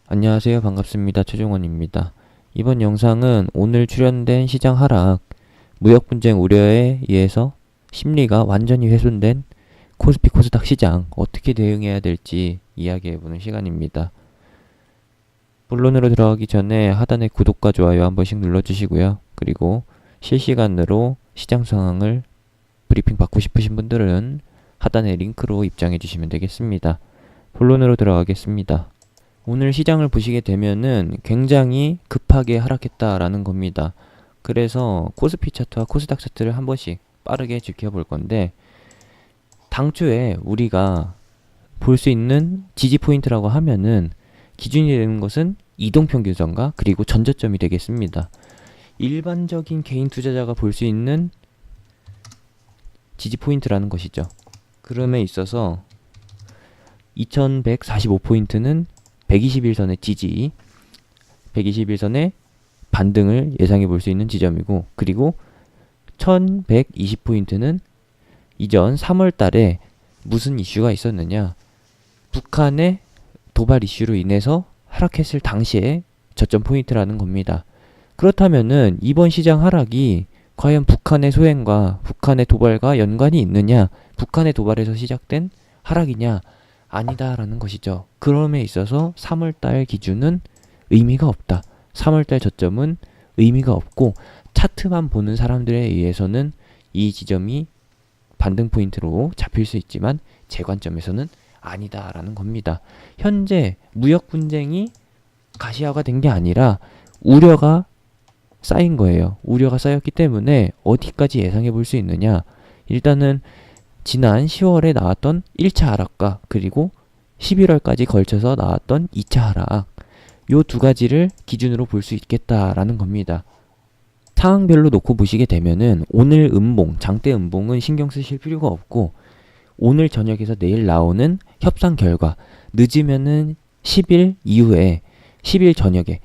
안녕하세요. 반갑습니다. 최종원입니다. 이번 영상은 오늘 출연된 시장 하락, 무역 분쟁 우려에 의해서 심리가 완전히 훼손된 코스피 코스닥 시장 어떻게 대응해야 될지 이야기해보는 시간입니다. 본론으로 들어가기 전에 하단에 구독과 좋아요 한 번씩 눌러주시고요. 그리고 실시간으로 시장 상황을 브리핑 받고 싶으신 분들은 하단의 링크로 입장해 주시면 되겠습니다. 본론으로 들어가겠습니다. 오늘 시장을 보시게 되면은 굉장히 급하게 하락했다라는 겁니다. 그래서 코스피 차트와 코스닥 차트를 한 번씩 빠르게 지켜볼 건데, 당초에 우리가 볼 수 있는 지지 포인트라고 하면은 기준이 되는 것은 이동평균선과 그리고 전저점이 되겠습니다. 일반적인 개인 투자자가 볼 수 있는 지지 포인트라는 것이죠. 그럼에 있어서 2145포인트는 121선의 지지, 121선의 반등을 예상해 볼 수 있는 지점이고, 그리고 1120포인트는 이전 3월 달에 무슨 이슈가 있었느냐, 북한의 도발 이슈로 인해서 하락했을 당시의 저점 포인트라는 겁니다. 그렇다면은 이번 시장 하락이 과연 북한의 소행과 북한의 도발과 연관이 있느냐, 북한의 도발에서 시작된 하락이냐, 아니다라는 것이죠. 그럼에 있어서 3월달 기준은 의미가 없다. 3월달 저점은 의미가 없고, 차트만 보는 사람들에 의해서는 이 지점이 반등 포인트로 잡힐 수 있지만 제 관점에서는 아니다라는 겁니다. 현재 무역 분쟁이 가시화가 된 게 아니라 우려가 쌓인 거예요. 우려가 쌓였기 때문에 어디까지 예상해 볼 수 있느냐, 일단은 지난 10월에 나왔던 1차 하락과 그리고 11월까지 걸쳐서 나왔던 2차 하락, 요 두 가지를 기준으로 볼 수 있겠다라는 겁니다. 상황별로 놓고 보시게 되면은 오늘 음봉, 장대 음봉은 신경 쓰실 필요가 없고, 오늘 저녁에서 내일 나오는 협상 결과, 늦으면은 10일 이후에, 10일 저녁에,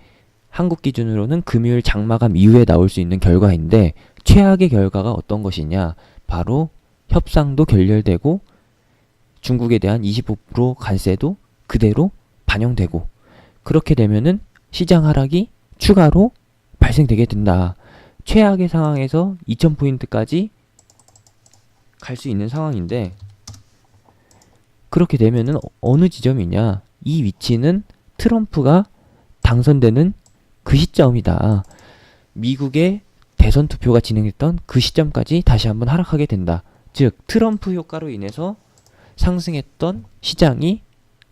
한국 기준으로는 금요일 장마감 이후에 나올 수 있는 결과인데, 최악의 결과가 어떤 것이냐, 바로 협상도 결렬되고 중국에 대한 25% 관세도 그대로 반영되고, 그렇게 되면은 시장 하락이 추가로 발생되게 된다. 최악의 상황에서 2000포인트까지 갈 수 있는 상황인데, 그렇게 되면은 어느 지점이냐, 이 위치는 트럼프가 당선되는 그 시점이다. 미국의 대선 투표가 진행됐던 그 시점까지 다시 한번 하락하게 된다. 즉 트럼프 효과로 인해서 상승했던 시장이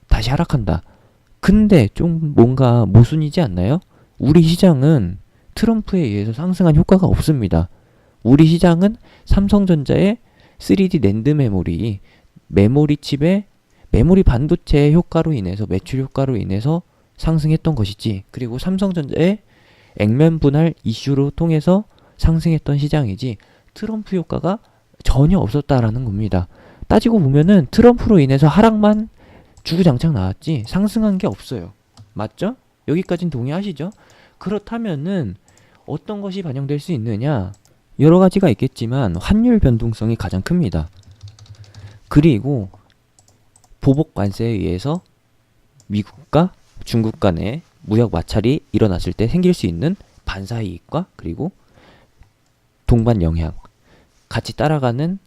다시 하락한다. 근데 좀 뭔가 모순이지 않나요? 우리 시장은 트럼프에 의해서 상승한 효과가 없습니다. 우리 시장은 삼성전자의 3D 낸드 메모리 칩의 메모리 반도체 효과로 인해서, 매출 효과로 인해서 상승했던 것이지, 그리고 삼성전자의 액면 분할 이슈로 통해서 상승했던 시장이지, 트럼프 효과가 전혀 없었다라는 겁니다. 따지고 보면은 트럼프로 인해서 하락만 주구장창 나왔지 상승한 게 없어요. 맞죠? 여기까진 동의하시죠? 그렇다면은 어떤 것이 반영될 수 있느냐? 여러 가지가 있겠지만 환율 변동성이 가장 큽니다. 그리고 보복 관세에 의해서 미국과 중국 간의 무역 마찰이 일어났을 때 생길 수 있는 반사 이익과 그리고 동반 영향, 같이 따라가는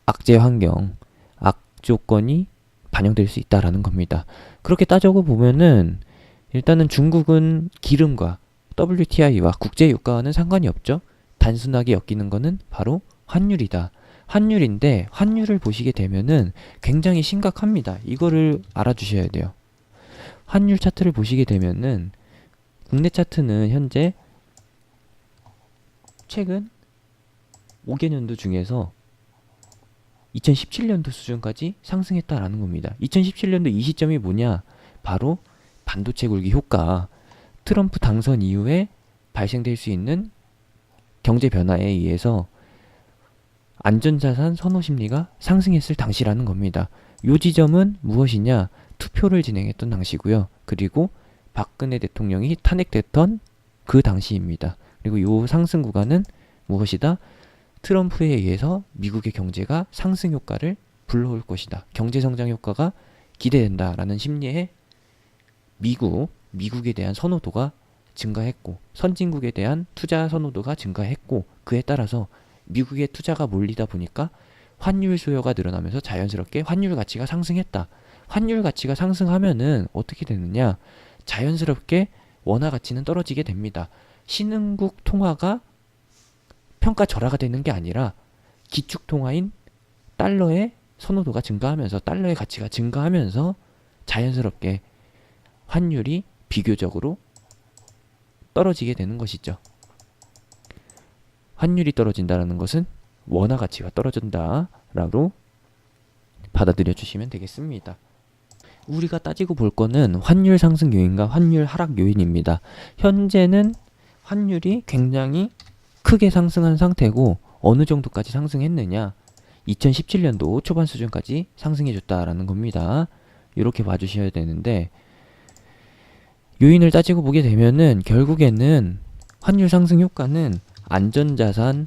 악재 환경, 악조건이 반영될 수 있다라는 겁니다. 그렇게 따져고 보면은 일단은 중국은 기름과 WTI와 국제 유가와는 상관이 없죠. 단순하게 엮이는 거는 바로 환율이다. 환율인데, 환율을 보시게 되면은 굉장히 심각합니다. 이거를 알아주셔야 돼요. 환율 차트를 보시게 되면은 국내 차트는 현재 최근 5개년도 중에서 2017년도 수준까지 상승했다라는 겁니다. 2017년도 이 시점이 뭐냐? 바로 반도체 굴기 효과, 트럼프 당선 이후에 발생될 수 있는 경제 변화에 의해서 안전자산 선호 심리가 상승했을 당시라는 겁니다. 요 지점은 무엇이냐? 투표를 진행했던 당시고요. 그리고 박근혜 대통령이 탄핵됐던 그 당시입니다. 그리고 요 상승 구간은 무엇이다? 트럼프에 의해서 미국의 경제가 상승 효과를 불러올 것이다. 경제 성장 효과가 기대된다라는 심리에 미국에 대한 선호도가 증가했고 선진국에 대한 투자 선호도가 증가했고 그에 따라서 미국의 투자가 몰리다 보니까 환율 수요가 늘어나면서 자연스럽게 환율 가치가 상승했다. 환율 가치가 상승하면은 어떻게 되느냐? 자연스럽게 원화 가치는 떨어지게 됩니다. 신흥국 통화가 평가절하가 되는 게 아니라 기축 통화인 달러의 선호도가 증가하면서 달러의 가치가 증가하면서 자연스럽게 환율이 비교적으로 떨어지게 되는 것이죠. 환율이 떨어진다는 것은 원화 가치가 떨어진다라고 받아들여 주시면 되겠습니다. 우리가 따지고 볼 거는 환율 상승 요인과 환율 하락 요인입니다. 현재는 환율이 굉장히 크게 상승한 상태고 어느 정도까지 상승했느냐? 2017년도 초반 수준까지 상승해줬다라는 겁니다. 이렇게 봐주셔야 되는데 요인을 따지고 보게 되면은 결국에는 환율 상승 효과는 안전자산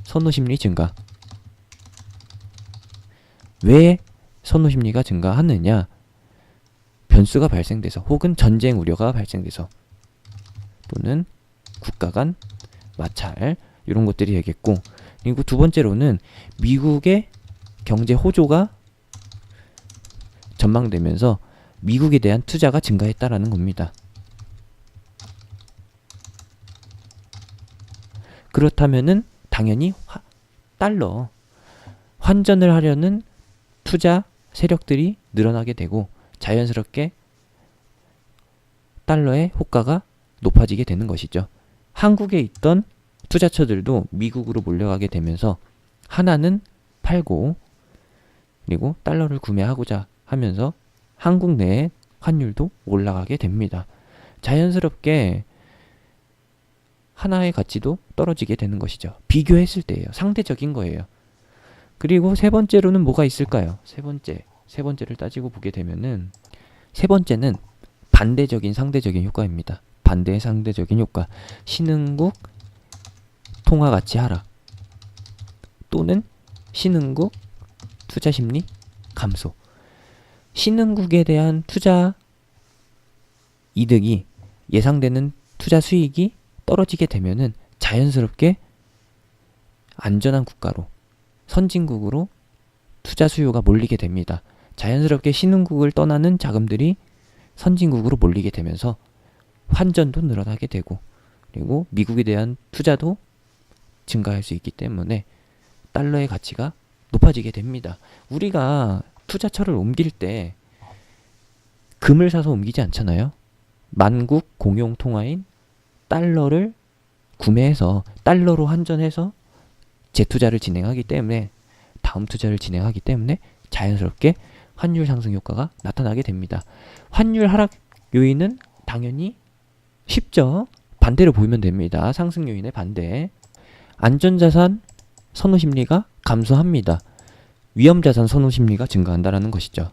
선호심리 증가. 왜 선호심리가 증가하느냐? 변수가 발생돼서 혹은 전쟁 우려가 발생돼서 또는 국가 간 마찰 이런 것들이 되겠고 그리고 두 번째로는 미국의 경제 호조가 전망되면서 미국에 대한 투자가 증가했다라는 겁니다. 그렇다면은 당연히 달러 환전을 하려는 투자 세력들이 늘어나게 되고 자연스럽게 달러의 호가가 높아지게 되는 것이죠. 한국에 있던 투자처들도 미국으로 몰려가게 되면서 하나는 팔고 그리고 달러를 구매하고자 하면서 한국 내의 환율도 올라가게 됩니다. 자연스럽게 하나의 가치도 떨어지게 되는 것이죠. 비교했을 때예요. 상대적인 거예요. 그리고 세 번째로는 뭐가 있을까요? 세 번째를 따지고 보게 되면은 세 번째는 반대적인 상대적인 효과입니다. 반대의 상대적인 효과. 신흥국 통화 가치 하락 또는 신흥국 투자 심리 감소. 신흥국에 대한 투자 이득이 예상되는 투자 수익이 떨어지게 되면은 자연스럽게 안전한 국가로 선진국으로 투자 수요가 몰리게 됩니다. 자연스럽게 신흥국을 떠나는 자금들이 선진국으로 몰리게 되면서 환전도 늘어나게 되고 그리고 미국에 대한 투자도 증가할 수 있기 때문에 달러의 가치가 높아지게 됩니다. 우리가 투자처를 옮길 때 금을 사서 옮기지 않잖아요. 만국 공용 통화인 달러를 구매해서 달러로 환전해서 재투자를 진행하기 때문에 다음 투자를 진행하기 때문에 자연스럽게 환율 상승 효과가 나타나게 됩니다. 환율 하락 요인은 당연히 쉽죠. 반대로 보이면 됩니다. 상승 요인의 반대. 안전자산 선호 심리가 감소합니다. 위험자산 선호 심리가 증가한다는 것이죠.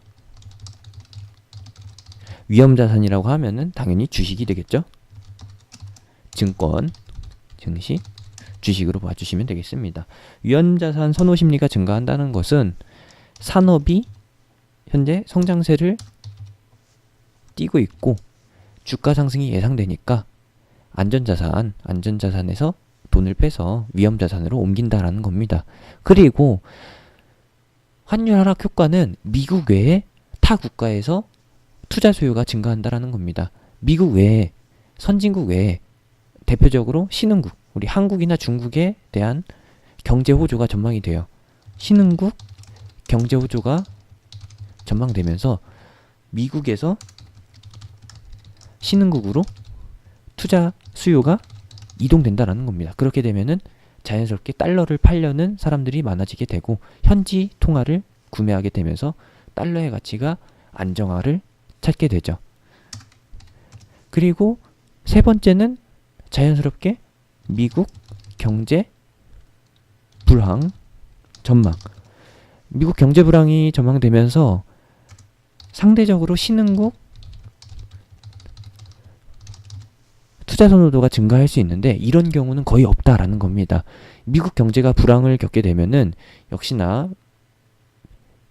위험자산이라고 하면은 당연히 주식이 되겠죠. 증권, 증시, 주식으로 봐주시면 되겠습니다. 위험자산 선호 심리가 증가한다는 것은 산업이 현재 성장세를 띠고 있고 주가 상승이 예상되니까 안전자산에서 돈을 빼서 위험자산으로 옮긴다라는 겁니다. 그리고 환율 하락 효과는 미국 외에 타 국가에서 투자 수요가 증가한다라는 겁니다. 미국 외에 선진국 외에 대표적으로 신흥국, 우리 한국이나 중국에 대한 경제 호조가 전망이 돼요. 신흥국 경제 호조가 전망되면서 미국에서 신흥국으로 투자 수요가 이동된다라는 겁니다. 그렇게 되면은 자연스럽게 달러를 팔려는 사람들이 많아지게 되고 현지 통화를 구매하게 되면서 달러의 가치가 안정화를 찾게 되죠. 그리고 세 번째는 자연스럽게 미국 경제 불황 전망. 미국 경제 불황이 전망되면서 상대적으로 신흥국 투자 선호도가 증가할 수 있는데 이런 경우는 거의 없다라는 겁니다. 미국 경제가 불황을 겪게 되면은 역시나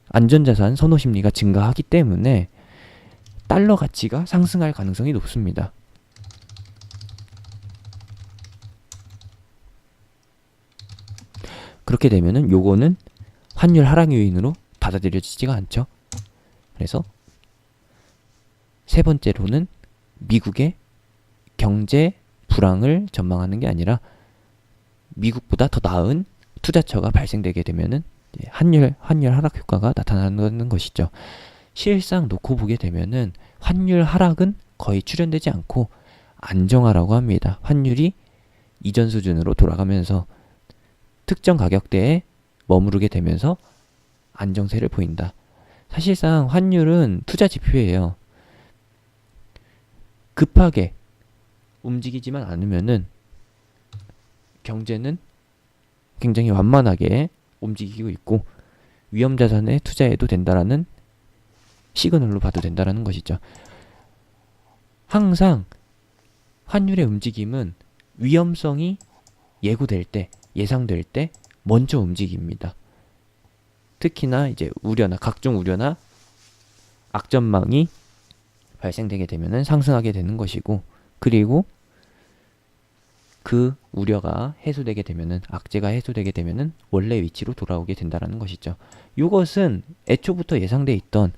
안전자산 선호 심리가 증가하기 때문에 달러 가치가 상승할 가능성이 높습니다. 그렇게 되면은 요거는 환율 하락 요인으로 받아들여지지가 않죠. 그래서 세 번째로는 미국의 경제 불황을 전망하는 게 아니라 미국보다 더 나은 투자처가 발생되게 되면은 환율 하락 효과가 나타나는 것이죠. 실상 놓고 보게 되면은 환율 하락은 거의 출현되지 않고 안정화라고 합니다. 환율이 이전 수준으로 돌아가면서 특정 가격대에 머무르게 되면서 안정세를 보인다. 사실상 환율은 투자 지표예요. 급하게 움직이지만 않으면은 경제는 굉장히 완만하게 움직이고 있고 위험 자산에 투자해도 된다라는 시그널로 봐도 된다라는 것이죠. 항상 환율의 움직임은 위험성이 예고될 때, 예상될 때 먼저 움직입니다. 특히나 이제 각종 우려나 악전망이 발생되게 되면은 상승하게 되는 것이고, 그리고 그 우려가 해소되게 되면은, 악재가 해소되게 되면은 원래 위치로 돌아오게 된다라는 것이죠. 이것은 애초부터 예고돼 있던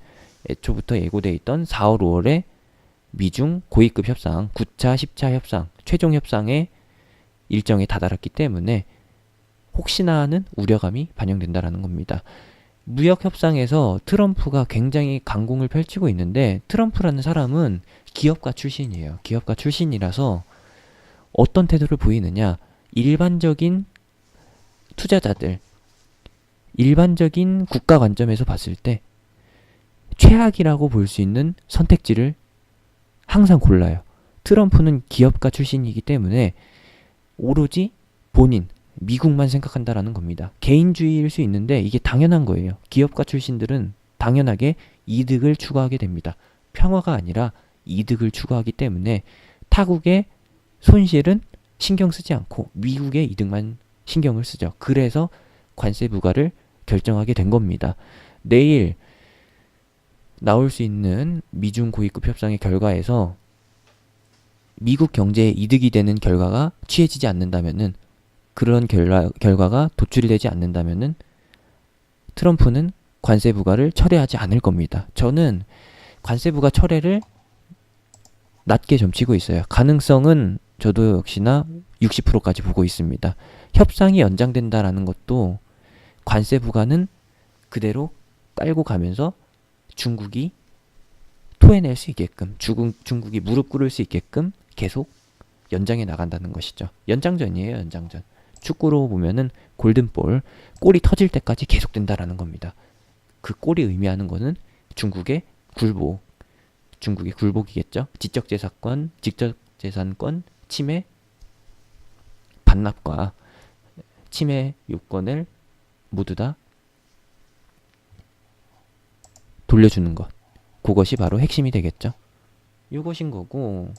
4월, 5월에 미중 고위급 협상, 9차, 10차 협상, 최종 협상의 일정에 다다랐기 때문에 혹시나 하는 우려감이 반영된다라는 겁니다. 무역 협상에서 트럼프가 굉장히 강공을 펼치고 있는데, 트럼프라는 사람은 기업가 출신이에요. 기업가 출신이라서 어떤 태도를 보이느냐, 일반적인 투자자들, 일반적인 국가 관점에서 봤을 때 최악이라고 볼 수 있는 선택지를 항상 골라요. 트럼프는 기업가 출신이기 때문에 오로지 본인, 미국만 생각한다라는 겁니다. 개인주의일 수 있는데 이게 당연한 거예요. 기업가 출신들은 당연하게 이득을 추구하게 됩니다. 평화가 아니라 이득을 추구하기 때문에 타국의 손실은 신경 쓰지 않고 미국의 이득만 신경을 쓰죠. 그래서 관세 부과를 결정하게 된 겁니다. 내일 나올 수 있는 미중 고위급 협상의 결과에서 미국 경제에 이득이 되는 결과가 취해지지 않는다면은, 그런 결과가 도출이 되지 않는다면은 트럼프는 관세 부과를 철회하지 않을 겁니다. 저는 관세 부과 철회를 낮게 점치고 있어요. 가능성은 저도 역시나 60%까지 보고 있습니다. 협상이 연장된다라는 것도 관세 부과는 그대로 깔고 가면서 중국이 토해낼 수 있게끔, 중국이 무릎 꿇을 수 있게끔 계속 연장해 나간다는 것이죠. 연장전이에요, 연장전. 축구로 보면은 골든볼, 골이 터질 때까지 계속된다라는 겁니다. 그 골이 의미하는 거는 중국의 굴복이겠죠. 지적재산권 침해, 반납과 침해 요건을 모두 다 돌려주는 것. 그것이 바로 핵심이 되겠죠. 이것인 거고,